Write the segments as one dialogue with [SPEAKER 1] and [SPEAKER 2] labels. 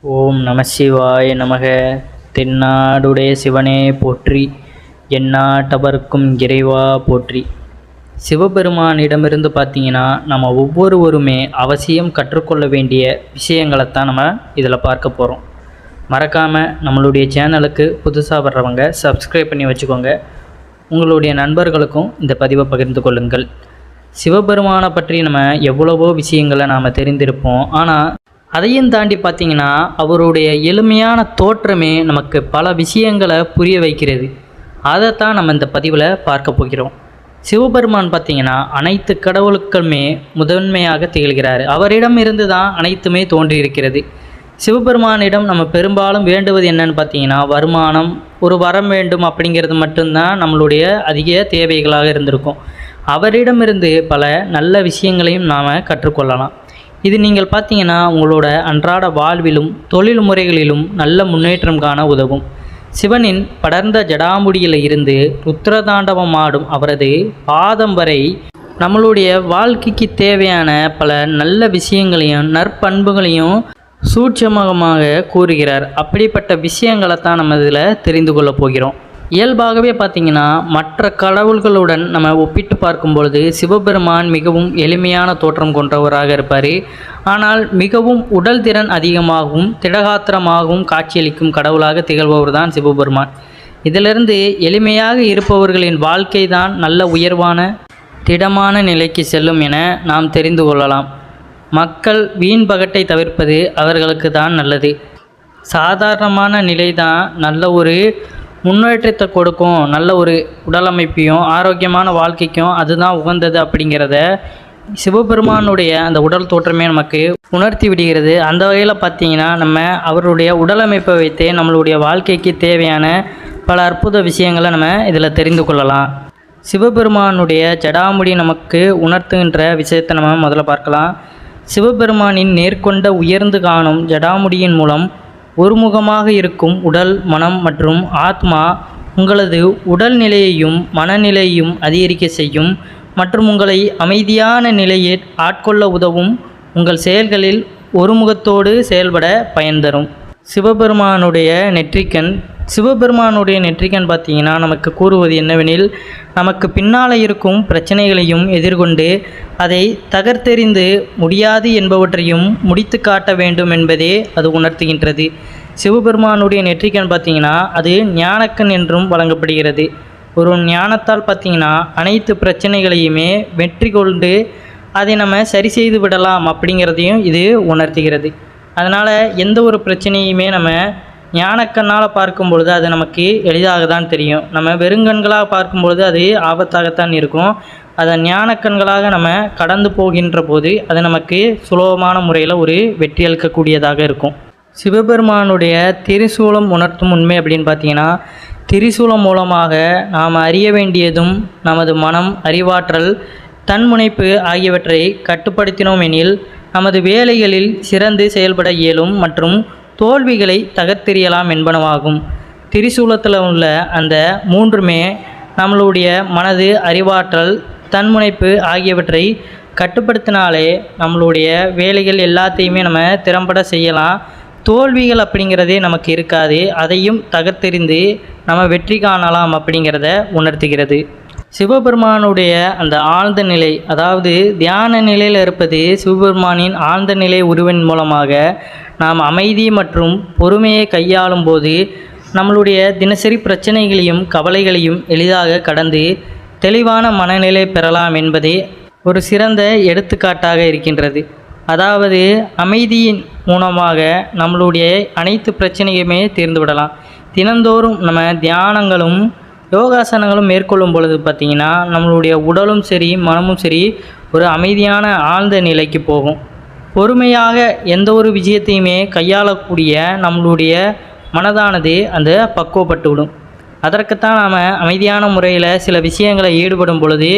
[SPEAKER 1] ஓம் நம சிவாய நமக. தென்னாடுடைய சிவனே போற்றி, எந்நாட்டவர்க்கும் இறைவா போற்றி. சிவபெருமானிடமிருந்து பார்த்தீங்கன்னா நம்ம ஒவ்வொருவருமே அவசியம் கற்றுக்கொள்ள வேண்டிய விஷயங்களைத்தான் நம்ம இதில் பார்க்க போகிறோம். மறக்காமல் நம்மளுடைய சேனலுக்கு புதுசாக வர்றவங்க சப்ஸ்கிரைப் பண்ணி வச்சுக்கோங்க. உங்களுடைய நண்பர்களுக்கும் இந்த பதிவை பகிர்ந்து கொள்ளுங்கள். சிவபெருமானை பற்றி நம்ம எவ்வளவோ விஷயங்களை நாம் தெரிந்திருப்போம். ஆனால் அதையும் தாண்டி பார்த்திங்கன்னா அவருடைய எளிமையான தோற்றமே நமக்கு பல விஷயங்களை புரிய வைக்கிறது. அதைத்தான் நம்ம இந்த பதிவில் பார்க்க போகிறோம். சிவபெருமான் பார்த்திங்கன்னா அனைத்து கடவுளுக்குமே முதன்மையாக திகழ்கிறார். அவரிடம் இருந்து தான் அனைத்துமே தோன்றியிருக்கிறது. சிவபெருமானிடம் நம்ம பெரும்பாலும் வேண்டுவது என்னன்னு பார்த்திங்கன்னா வருமானம், ஒரு வரம் வேண்டும் அப்படிங்கிறது மட்டும்தான் நம்மளுடைய அதிக தேவைகளாக இருந்திருக்கும். அவரிடமிருந்து பல நல்ல விஷயங்களையும் நாம் கற்றுக்கொள்ளலாம். இது நீங்கள் பார்த்தீங்கன்னா உங்களோட அன்றாட வாழ்விலும் தொழில் முறைகளிலும் நல்ல முன்னேற்றம் காண உதவும். சிவனின் படர்ந்த ஜடாமுடியில் இருந்து ருத்ரதாண்டவம் ஆடும் அவரது பாதம் வரை நம்மளுடைய வாழ்க்கைக்கு தேவையான பல நல்ல விஷயங்களையும் நற்பண்புகளையும் சூட்சமமாக கூறுகிறார். அப்படிப்பட்ட விஷயங்களை தான் நம்ம இதில் தெரிந்து கொள்ளப் போகிறோம். இயல்பாகவே பார்த்திங்கன்னா மற்ற கடவுள்களுடன் நம்ம ஒப்பிட்டு பார்க்கும் பொழுது சிவபெருமான் மிகவும் எளிமையான தோற்றம் கொண்டவராக இருப்பார். ஆனால் மிகவும் உடல் திறன் அதிகமாகவும் திடகாத்திரமாகவும் காட்சியளிக்கும் கடவுளாக திகழ்பவர் தான் சிவபெருமான். இதிலிருந்து எளிமையாக இருப்பவர்களின் வாழ்க்கை தான் நல்ல உயர்வான திடமான நிலைக்கு செல்லும் என நாம் தெரிந்து கொள்ளலாம். மக்கள் வீண் பகட்டை தவிர்ப்பது அவர்களுக்கு தான் நல்லது. சாதாரணமான நிலை தான் நல்ல ஒரு முன்னேற்றத்தை கொடுக்கும். நல்ல ஒரு உடல் அமைப்பையும் ஆரோக்கியமான வாழ்க்கைக்கும் அதுதான் உகந்தது அப்படிங்கிறத சிவபெருமானுடைய அந்த உடல் தோற்றமே நமக்கு உணர்த்தி விடுகிறது. அந்த வகையில் பார்த்திங்கன்னா நம்ம அவருடைய உடல் அமைப்பை வைத்தே நம்மளுடைய வாழ்க்கைக்கு தேவையான பல அற்புத விஷயங்களை நம்ம இதில் தெரிந்து கொள்ளலாம். சிவபெருமானுடைய ஜடாமுடி நமக்கு உணர்த்துகின்ற விஷயத்தை நம்ம முதல்ல பார்க்கலாம். சிவபெருமானின் நேர்கொண்ட உயர்ந்து காணும் ஜடாமுடியின் மூலம் ஒருமுகமாக இருக்கும் உடல், மனம் மற்றும் ஆத்மா உங்களது உடல் நிலையையும் மனநிலையையும் அதிகரிக்க செய்யும் மற்றும் உங்களை அமைதியான நிலையை ஆட்கொள்ள உதவும். உங்கள் செயல்களில் ஒருமுகத்தோடு செயல்பட பயன் தரும். சிவபெருமானுடைய நெற்றிக்கண் பார்த்திங்கன்னா நமக்கு கூறுவது என்னவெனில், நமக்கு பின்னால் இருக்கும் பிரச்சனைகளையும் எதிர்கொண்டு அதை தகர்த்தெறிந்து முடியாது என்பவற்றையும் முடித்து காட்ட வேண்டும் என்பதே அது உணர்த்துகின்றது. சிவபெருமானுடைய நெற்றிக்கண் பார்த்திங்கன்னா அது ஞானக்கண் என்றும் வழங்கப்படுகிறது. ஒரு ஞானத்தால் பார்த்திங்கன்னா அனைத்து பிரச்சனைகளையுமே வெற்றி கொண்டு அதை நம்ம சரி செய்து விடலாம் அப்படிங்கிறதையும் இது உணர்த்துகிறது. அதனால் எந்த ஒரு பிரச்சனையுமே நம்ம ஞானக்கண்ணால் பார்க்கும் பொழுது அது நமக்கு எளிதாக தான் தெரியும். நம்ம வெறுங்கண்களாக பார்க்கும் பொழுது அது ஆபத்தாகத்தான் இருக்கும். அதை ஞானக்கண்களாக நம்ம கடந்து போகின்ற போது அது நமக்கு சுலபமான முறையில் ஒரு வெற்றி அளிக்கக்கூடியதாக இருக்கும். சிவபெருமானுடைய திரிசூலம் உணர்த்தும் உண்மை அப்படின்னு பார்த்தீங்கன்னா, திரிசூலம் மூலமாக நாம் அறிய வேண்டியதும் நமது மனம், அறிவாற்றல், தன்முனைப்பு ஆகியவற்றை கட்டுப்படுத்தினோம் எனில் நமது வேலைகளில் சிறந்து செயல்பட இயலும் மற்றும் தோல்விகளை தகர்த்தெறியலாம் என்பனவாகும். திரிசூலத்தில் உள்ள அந்த மூன்றுமே நம்மளுடைய மனது, அறிவாற்றல், தன்முனைப்பு ஆகியவற்றை கட்டுப்படுத்தினாலே நம்மளுடைய வேலைகள் எல்லாத்தையுமே நம்ம திறம்பட செய்யலாம். தோல்விகள் அப்படிங்கிறதே நமக்கு இருக்காது. அதையும் தகர்த்தெறிந்து நம்ம வெற்றி காணலாம் அப்படிங்கிறத உணர்த்துகிறது. சிவபெருமானுடைய அந்த ஆழ்ந்த நிலை, அதாவது தியான நிலையில் இருப்பது சிவபெருமானின் ஆழ்ந்த நிலை உருவின் மூலமாக நாம் அமைதி மற்றும் பொறுமையை கையாளும் போது நம்மளுடைய தினசரி பிரச்சனைகளையும் கவலைகளையும் எளிதாக கடந்து தெளிவான மனநிலை பெறலாம் என்பதே ஒரு சிறந்த எடுத்துக்காட்டாக இருக்கின்றது. அதாவது அமைதியின் மூலமாக நம்மளுடைய அனைத்து பிரச்சனையுமே தீர்ந்து விடலாம். தினந்தோறும் நம்ம தியானங்களும் யோகாசனங்களும் மேற்கொள்ளும் பொழுது பார்த்திங்கன்னா நம்மளுடைய உடலும் சரி மனமும் சரி ஒரு அமைதியான ஆழ்ந்த நிலைக்கு போகும். பொறுமையாக எந்த ஒரு விஷயத்தையுமே கையாளக்கூடிய நம்மளுடைய மனதானது அந்த பக்குவப்பட்டுவிடும். அதற்குத்தான் நாம் அமைதியான முறையில் சில விஷயங்களை ஈடுபடும் பொழுது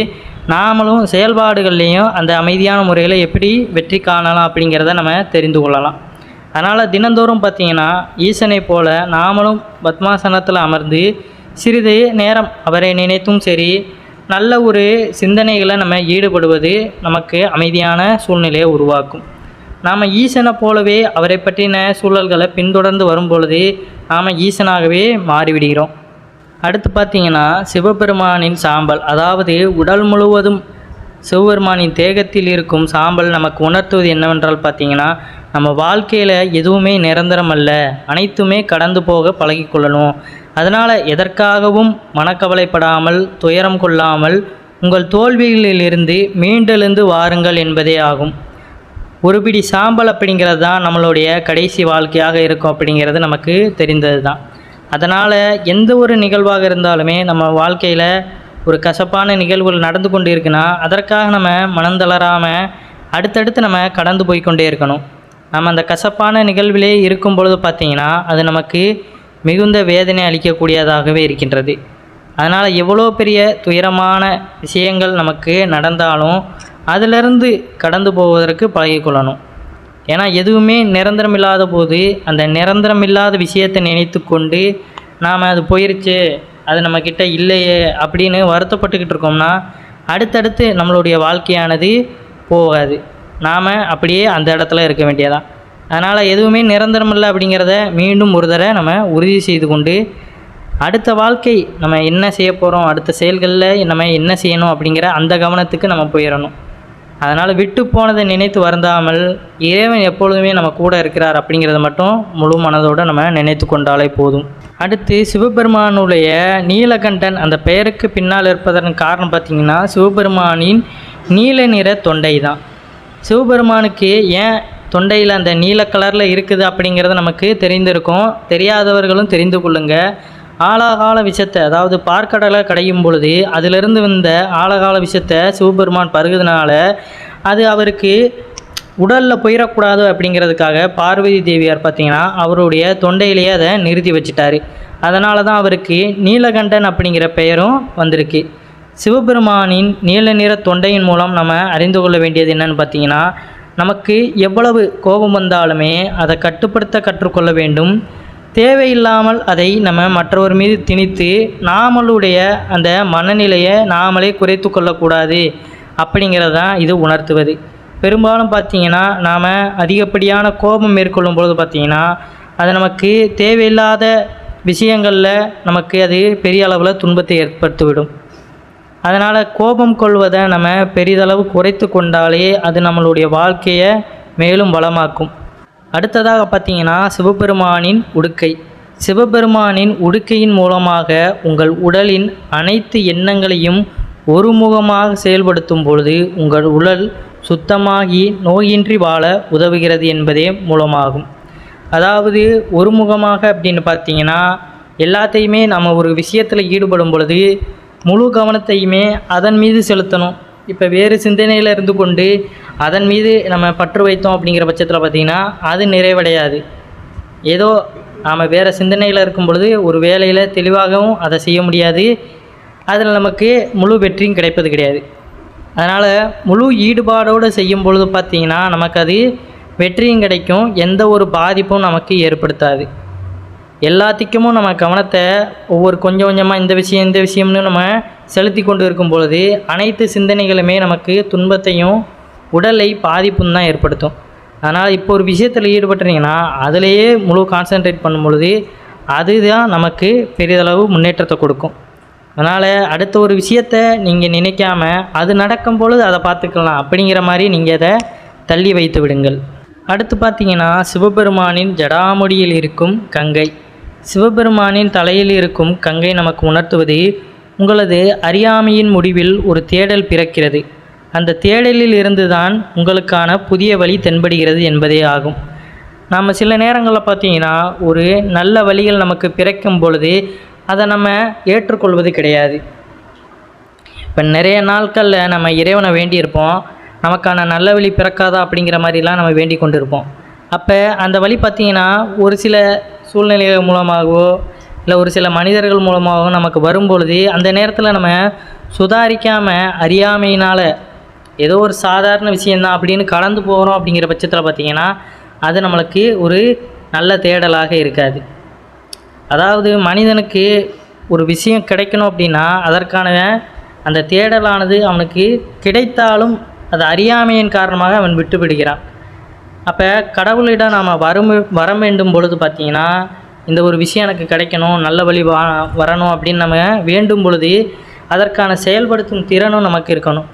[SPEAKER 1] நாமளும் செயல்பாடுகள்லேயும் அந்த அமைதியான முறையில் எப்படி வெற்றி காணலாம் அப்படிங்கிறத நம்ம தெரிந்து கொள்ளலாம். அதனால் தினந்தோறும் பார்த்திங்கன்னா ஈசனை போல நாமளும் பத்மாசனத்தில் அமர்ந்து சிறிது நேரம் அவரை நினைத்தும் சரி நல்ல ஒரு சிந்தனைகளை நம்ம ஈடுபடுவது நமக்கு அமைதியான சூழ்நிலையை உருவாக்கும். நாம் ஈசனை போலவே அவரை பற்றின சூழல்களை பின்தொடர்ந்து வரும் பொழுது நாம் ஈசனாகவே மாறிவிடுகிறோம். அடுத்து பார்த்திங்கன்னா சிவபெருமானின் சாம்பல், அதாவது உடல் முழுவதும் சிவபெருமானின் தேகத்தில் இருக்கும் சாம்பல் நமக்கு உணர்த்துவது என்னவென்றால் பார்த்திங்கன்னா, நம்ம வாழ்க்கையில் எதுவுமே நிரந்தரம் அல்ல, அனைத்துமே கடந்து போக பழகிக்கொள்ளணும். அதனால் எதற்காகவும் மனக்கவலைப்படாமல் துயரம் கொள்ளாமல் உங்கள் தோல்விகளிலிருந்து மீண்டெழுந்து வாருங்கள் என்பதே ஆகும். ஒரு பிடி சாம்பல் அப்படிங்கிறது தான் நம்மளுடைய கடைசி வாழ்க்கையாக இருக்கும் அப்படிங்கிறது நமக்கு தெரிந்தது தான். அதனால் எந்த ஒரு நிகழ்வாக இருந்தாலுமே நம்ம வாழ்க்கையில் ஒரு கசப்பான நிகழ்வுகள் நடந்து கொண்டு இருக்குன்னா அதற்காக நம்ம மனந்தளராமல் அடுத்தடுத்து நம்ம கடந்து போய்கொண்டே இருக்கணும். நம்ம அந்த கசப்பான நிகழ்விலே இருக்கும் பொழுது பார்த்திங்கன்னா அது நமக்கு மிகுந்த வேதனை அளிக்கக்கூடியதாகவே இருக்கின்றது. அதனால் எவ்வளோ பெரிய துயரமான விஷயங்கள் நமக்கு நடந்தாலும் அதிலிருந்து கடந்து போவதற்கு பழகிக்கொள்ளணும். ஏன்னா எதுவுமே நிரந்தரம் இல்லாத போது அந்த நிரந்தரம் இல்லாத விஷயத்தை நினைத்து கொண்டு நாம் அது போயிருச்சு, அது நம்மக்கிட்ட இல்லையே அப்படின்னு வருத்தப்பட்டுக்கிட்டு இருக்கோம்னா அடுத்தடுத்து நம்மளுடைய வாழ்க்கையானது போகாது. நாம் அப்படியே அந்த இடத்துல இருக்க வேண்டியதான். அதனால் எதுவுமே நிரந்தரம் இல்லை அப்படிங்கிறத மீண்டும் ஒரு தடவை நம்ம உறுதி செய்து கொண்டு அடுத்த வாழ்க்கை நம்ம என்ன செய்ய போகிறோம், அடுத்த செயல்களில் நம்ம என்ன செய்யணும் அப்படிங்கிற அந்த கவனத்துக்கு நம்ம போயிடணும். அதனால் விட்டு போனதை நினைத்து வருந்தாமல் இறைவன் எப்பொழுதுமே நம்ம கூட இருக்கிறார் அப்படிங்கிறத மட்டும் முழு மனதோடு நம்ம நினைத்து கொண்டாலே போதும். அடுத்து சிவபெருமானுடைய நீலகண்டன் அந்த பெயருக்கு பின்னால் இருப்பதன் காரணம் பார்த்திங்கன்னா சிவபெருமானின் நீல நிற தொண்டை தான். சிவபெருமானுக்கு ஏன் தொண்டையில் அந்த நீல கலரில் இருக்குது அப்படிங்கிறது நமக்கு தெரிந்திருக்கும். தெரியாதவர்களும் தெரிந்து கொள்ளுங்க. ஆழகால விஷத்தை, அதாவது பார்க்கடலை கடையும் பொழுது அதிலிருந்து வந்த ஆழகால விஷத்தை சிவபெருமான் பருகுதுனால அது அவருக்கு உடலில் போயிடக்கூடாது அப்படிங்கிறதுக்காக பார்வதி தேவியார் பார்த்திங்கன்னா அவருடைய தொண்டையிலேயே அதை நிறுத்தி வச்சிட்டாரு. அதனால தான் அவருக்கு நீலகண்டன் அப்படிங்கிற பெயரும் வந்திருக்கு. சிவபெருமானின் நீல நிற தொண்டையின் மூலம் நம்ம அறிந்து கொள்ள வேண்டியது என்னன்னு பார்த்திங்கன்னா, நமக்கு எவ்வளவு கோபம் வந்தாலுமே அதை கட்டுப்படுத்த கற்றுக்கொள்ள வேண்டும். தேவையில்லாமல் அதை நம்ம மற்றவர் மீது திணித்து நாமளுடைய அந்த மனநிலையை நாமளே குறைத்து கொள்ளக்கூடாது அப்படிங்கிறது தான் இது உணர்த்துவது. பெரும்பாலும் பார்த்திங்கன்னா நாம் அதிகப்படியான கோபம் மேற்கொள்ளும் பொழுது பார்த்திங்கன்னா அது நமக்கு தேவையில்லாத விஷயங்களில் நமக்கு அது பெரிய அளவில் துன்பத்தை ஏற்படுத்திவிடும். அதனால் கோபம் கொள்வதை நம்ம பெரிதளவு குறைத்து கொண்டாலே அது நம்மளுடைய வாழ்க்கையை மேலும் வளமாக்கும். அடுத்ததாக பார்த்திங்கன்னா சிவபெருமானின் உடுக்கை. சிவபெருமானின் உடுக்கையின் மூலமாக உங்கள் உடலின் அனைத்து எண்ணங்களையும் ஒருமுகமாக செயல்படுத்தும் பொழுது உங்கள் உடல் சுத்தமாகி நோயின்றி வாழ உதவுகிறது என்பதே மூலமாகும். அதாவது ஒருமுகமாக அப்படின்னு பார்த்திங்கன்னா எல்லாத்தையுமே நம்ம ஒரு விஷயத்தில் ஈடுபடும் பொழுது முழு கவனத்தையுமே அதன் மீது செலுத்தணும். இப்போ வேறு சிந்தனையில் இருந்து கொண்டு அதன் மீது நம்ம பற்று வைத்தோம் அப்படிங்கிற பட்சத்தில் பார்த்திங்கன்னா அது நிறைவடையாது. ஏதோ நாம் வேறு சிந்தனையில் இருக்கும் பொழுது ஒரு வேலையில் தெளிவாகவும் அதை செய்ய முடியாது, அதில் நமக்கு முழு வெற்றியும் கிடைப்பது கிடையாது. அதனால் முழு ஈடுபாடோடு செய்யும் பொழுது பார்த்திங்கன்னா நமக்கு அது வெற்றியும் கிடைக்கும், எந்த ஒரு பாதிப்பும் நமக்கு ஏற்படுத்தாது. எல்லாத்துக்கும் நம்ம கவனத்தை ஒவ்வொரு கொஞ்சம் கொஞ்சமாக இந்த விஷயம்னு நம்ம செலுத்தி கொண்டு இருக்கும் பொழுது அனைத்து சிந்தனைகளுமே நமக்கு துன்பத்தையும் உடலை பாதிப்பும் தான் ஏற்படுத்தும். அதனால் இப்போ ஒரு விஷயத்தில் ஈடுபட்டுறீங்கன்னா அதிலேயே முழு கான்சன்ட்ரேட் பண்ணும் பொழுது அதுதான் நமக்கு பெரிதளவு முன்னேற்றத்தை கொடுக்கும். அதனால் அடுத்த ஒரு விஷயத்தை நீங்கள் நினைக்காம அது நடக்கும் பொழுது அதை பார்த்துக்கலாம் அப்படிங்கிற மாதிரி நீங்கள் அதை தள்ளி வைத்து விடுங்கள். அடுத்து பார்த்திங்கன்னா சிவபெருமானின் ஜடாமுடியில் இருக்கும் கங்கை. சிவபெருமானின் தலையில் இருக்கும் கங்கை நமக்கு உணர்த்துவது உங்களது அறியாமையின் முடிவில் ஒரு தேடல் பிறக்கிறது, அந்த தேடலில் இருந்து தான் உங்களுக்கான புதிய வழி தென்படுகிறது என்பதே ஆகும். நாம் சில நேரங்களில் பார்த்திங்கன்னா ஒரு நல்ல வழிகள் நமக்கு பிறக்கும் பொழுது அதை நம்ம ஏற்றுக்கொள்வது கிடையாது. இப்போ நிறைய நாட்களில் நம்ம இறைவனை வேண்டியிருப்போம், நமக்கான நல்ல வழி பிறக்காதா அப்படிங்கிற மாதிரிலாம் நம்ம வேண்டி கொண்டு இருப்போம். அப்போ அந்த வழி பார்த்திங்கன்னா ஒரு சில சூழ்நிலைகள் மூலமாகவோ இல்லை ஒரு சில மனிதர்கள் மூலமாகவோ நமக்கு வரும்பொழுது அந்த நேரத்தில் நம்ம சுதாரிக்காமல் அறியாமையினால் ஏதோ ஒரு சாதாரண விஷயந்தான் அப்படின்னு கடந்து போகிறோம். அப்படிங்கிற பட்சத்தில் பார்த்திங்கன்னா அது நம்மளுக்கு ஒரு நல்ல தேடலாக இருக்காது. அதாவது மனிதனுக்கு ஒரு விஷயம் கிடைக்கணும் அப்படின்னா அதற்கான அந்த தேடலானது அவனுக்கு கிடைத்தாலும் அது அறியாமையின் காரணமாக அவன் விட்டுவிடுகிறான். அப்போ கடவுளிடம் நாம் வர வேண்டும் பொழுது பார்த்திங்கன்னா, இந்த ஒரு விஷயம் எனக்கு கிடைக்கணும், நல்ல வழி வரணும் அப்படின்னு நம்ம வேண்டும் பொழுது அதற்கான செயல்படுத்தும் திறனும் நமக்கு இருக்கணும்.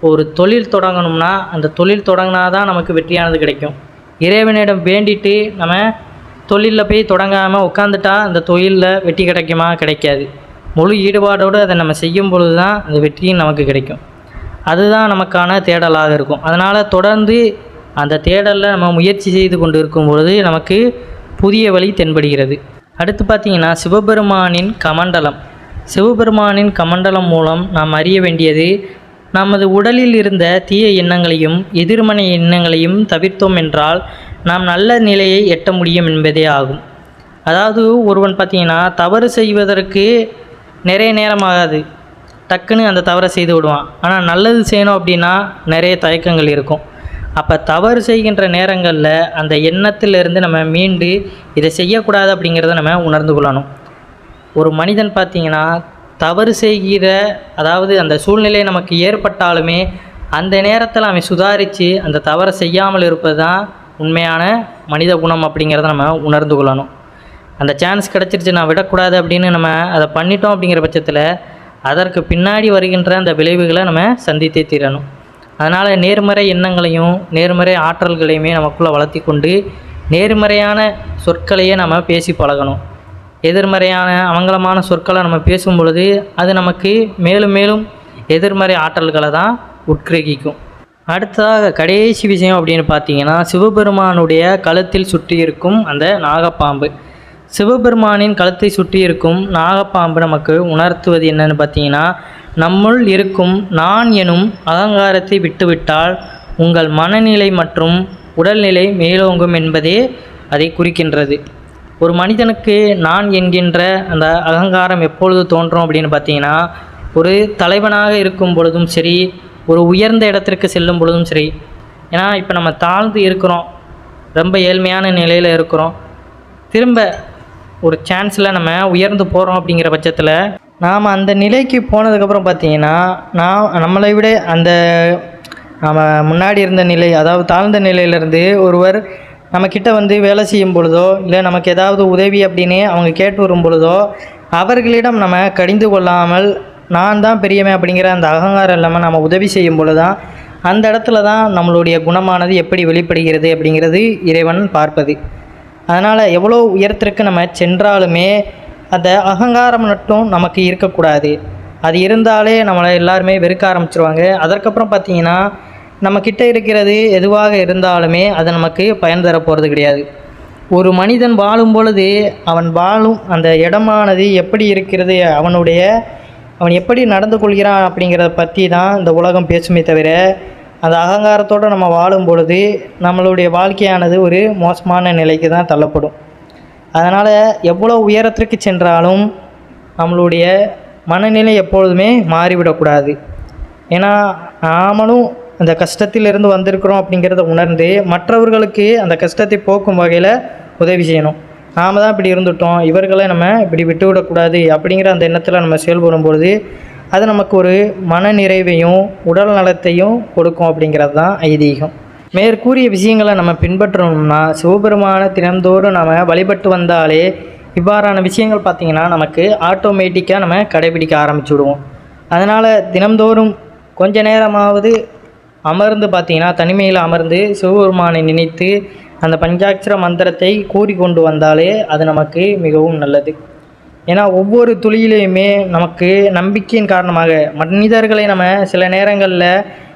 [SPEAKER 1] ஒரு தொழில் தொடங்கணும்னா அந்த தொழில் தொடங்கினா தான் நமக்கு வெற்றியானது கிடைக்கும். இறைவனிடம் வேண்டிட்டு நம்ம தொழிலில் போய் தொடங்காமல் உட்காந்துட்டா அந்த தொழிலில் வெற்றி கிடைக்குமா? கிடைக்காது. முழு ஈடுபாடோடு அதை நம்ம செய்யும் பொழுது தான் அந்த வெற்றியும் நமக்கு கிடைக்கும். அதுதான் நமக்கான தேடலாக இருக்கும். அதனால் தொடர்ந்து அந்த தேடலில் நம்ம முயற்சி செய்து கொண்டு இருக்கும் பொழுது நமக்கு புதிய வழி தென்படுகிறது. அடுத்து பார்த்திங்கன்னா சிவபெருமானின் கமண்டலம். சிவபெருமானின் கமண்டலம் மூலம் நாம் அறிய வேண்டியது, நமது உடலில் இருந்த தீய எண்ணங்களையும் எதிர்மறை எண்ணங்களையும் தவிர்த்தோம் என்றால் நாம் நல்ல நிலையை எட்ட முடியும் என்பதே ஆகும். அதாவது ஒருவன் பார்த்திங்கன்னா தவறு செய்வதற்கு நிறைய நேரம் ஆகாது, டக்குன்னு அந்த தவறை செய்து விடுவான். ஆனால் நல்லது செய்யணும் அப்படின்னா நிறைய தயக்கங்கள் இருக்கும். அப்போ தவறு செய்கின்ற நேரங்களில் அந்த எண்ணத்திலிருந்து நம்ம மீண்டு இதை செய்யக்கூடாது அப்படிங்கிறத நம்ம உணர்ந்து கொள்ளணும். ஒரு மனிதன் பார்த்திங்கன்னா தவறு செய்கிற, அதாவது அந்த சூழ்நிலை நமக்கு ஏற்பட்டாலுமே அந்த நேரத்தில் அவன் சுதாரித்து அந்த தவறை செய்யாமல் இருப்பது தான் உண்மையான மனித குணம் அப்படிங்கிறத நம்ம உணர்ந்து கொள்ளணும். அந்த சான்ஸ் கிடச்சிருச்சு, நான் விடக்கூடாது அப்படின்னு நம்ம அதை பண்ணிட்டோம் அப்படிங்கிற பட்சத்தில் அதற்கு பின்னாடி வருகின்ற அந்த விளைவுகளை நம்ம சந்தித்தே தீரணும். அதனால் நேர்மறை எண்ணங்களையும் நேர்மறை ஆற்றல்களையுமே நமக்குள்ளே வளர்த்தி கொண்டு நேர்மறையான சொற்களையே நம்ம பேசி பழகணும். எதிர்மறையான அமங்கலமான சொற்களை நம்ம பேசும் பொழுது அது நமக்கு மேலும் மேலும் எதிர்மறை ஆற்றல்களை தான் உட்கிரகிக்கும். அடுத்ததாக கடைசி விஷயம் அப்படின்னு பார்த்தீங்கன்னா, சிவபெருமானுடைய கழுத்தில் சுற்றி இருக்கும் அந்த நாகப்பாம்பு. சிவபெருமானின் கழுத்தை சுற்றி இருக்கும் நாகப்பாம்பு நமக்கு உணர்த்துவது என்னன்னு பார்த்தீங்கன்னா, நம்முள் இருக்கும் நான் எனும் அகங்காரத்தை விட்டுவிட்டால் உங்கள் மனநிலை மற்றும் உடல்நிலை மேலோங்கும் என்பதே அதை குறிக்கின்றது. ஒரு மனிதனுக்கு நான் என்கின்ற அந்த அகங்காரம் எப்பொழுது தோன்றும் அப்படின்னு பார்த்தீங்கன்னா, ஒரு தலைவனாக இருக்கும் பொழுதும் சரி, ஒரு உயர்ந்த இடத்திற்கு செல்லும் பொழுதும் சரி. ஏன்னா இப்போ நம்ம தாழ்ந்து இருக்கிறோம், ரொம்ப ஏழ்மையான நிலையில் இருக்கிறோம், திரும்ப ஒரு சான்ஸில் நம்ம உயர்ந்து போகிறோம் அப்படிங்கிற பட்சத்தில் நாம் அந்த நிலைக்கு போனதுக்கப்புறம் பார்த்திங்கன்னா, நம்மளை விட அந்த நம்ம முன்னாடி இருந்த நிலை, அதாவது தாழ்ந்த நிலையிலேருந்து ஒருவர் நம்மக்கிட்ட வந்து வேலை செய்யும் பொழுதோ இல்லை நமக்கு ஏதாவது உதவி அப்படின்னு அவங்க கேட்டு வரும் பொழுதோ அவர்களிடம் நம்ம கடிந்து கொள்ளாமல் நான் தான் பெரியவன் அப்படிங்கிற அந்த அகங்காரம் இல்லாமல் நம்ம உதவி செய்யும் பொழுது தான் அந்த இடத்துல தான் நம்மளுடைய குணமானது எப்படி வெளிப்படுகிறது அப்படிங்கிறது இறைவன் பார்ப்பது. அதனால் எவ்வளோ உயரத்திற்கு நம்ம சென்றாலுமே அந்த அகங்காரம் மட்டும் நமக்கு இருக்கக்கூடாது. அது இருந்தாலே நம்மளை எல்லாருமே வெறுக்க ஆரம்பிச்சிருவாங்க. அதற்கப்புறம் பார்த்திங்கன்னா நம்மக்கிட்ட இருக்கிறது எதுவாக இருந்தாலுமே அது நமக்கு பயன் தர போகிறது கிடையாது. ஒரு மனிதன் வாழும் பொழுது அவன் வாழும் அந்த இடமானது எப்படி இருக்கிறது, அவன் எப்படி நடந்து கொள்கிறான் அப்படிங்கிறத பற்றி தான் இந்த உலகம் பேசுமே தவிர, அந்த அகங்காரத்தோடு நம்ம வாழும் பொழுது நம்மளுடைய வாழ்க்கையானது ஒரு மோசமான நிலைக்கு தான் தள்ளப்படும். அதனால் எவ்வளோ உயரத்திற்கு சென்றாலும் நம்மளுடைய மனநிலை எப்பொழுதுமே மாறிவிடக்கூடாது. ஏன்னா நாமளும் அந்த கஷ்டத்திலிருந்து வந்திருக்கிறோம் அப்படிங்கிறத உணர்ந்து மற்றவர்களுக்கு அந்த கஷ்டத்தை போக்கும் வகையில் உதவி செய்யணும். நாம் தான் இப்படி இருந்துட்டோம், இவர்களை நம்ம இப்படி விட்டுவிடக்கூடாது அப்படிங்கிற அந்த எண்ணத்தில் நம்ம செயல்படும் பொழுது அது நமக்கு ஒரு மன நிறைவையும் உடல் நலத்தையும் கொடுக்கும் அப்படிங்கிறது தான் ஐதீகம். மேற்கூறிய விஷயங்களை நம்ம பின்பற்றணும்னா சிவபெருமான தினந்தோறும் நம்ம வழிபட்டு வந்தாலே இவ்வாறான விஷயங்கள் பார்த்திங்கன்னா நமக்கு ஆட்டோமேட்டிக்காக நம்ம கடைபிடிக்க ஆரம்பிச்சு விடுவோம். அதனால் தினந்தோறும் கொஞ்ச நேரமாவது அமர்ந்து பார்த்திங்கன்னா தனிமையில் அமர்ந்து சிவபெருமானை நினைத்து அந்த பஞ்சாட்சர மந்திரத்தை கூறி கொண்டு வந்தாலே அது நமக்கு மிகவும் நல்லது. ஏன்னா ஒவ்வொரு துளியிலையுமே நமக்கு நம்பிக்கையின் காரணமாக மனிதர்களை நம்ம சில நேரங்களில்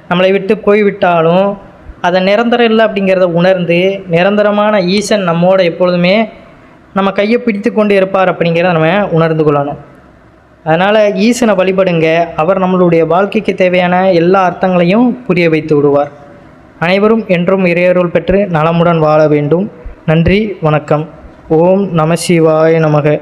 [SPEAKER 1] நம்மளை விட்டு போய்விட்டாலும் அதை நிரந்தரம் இல்லை அப்படிங்கிறத உணர்ந்து நிரந்தரமான ஈசன் நம்மோட எப்பொழுதுமே நம்ம கையை பிடித்து கொண்டு இருப்பார் அப்படிங்கிறத நம்ம உணர்ந்து கொள்ளணும். அதனால் ஈசனை வழிபடுங்க, அவர் நம்மளுடைய வாழ்க்கைக்கு தேவையான எல்லா அர்த்தங்களையும் புரிய வைத்து விடுவார். அனைவரும் என்றும் இறையருள் பெற்று நலமுடன் வாழ வேண்டும். நன்றி, வணக்கம். ஓம் நம சிவாய நமக.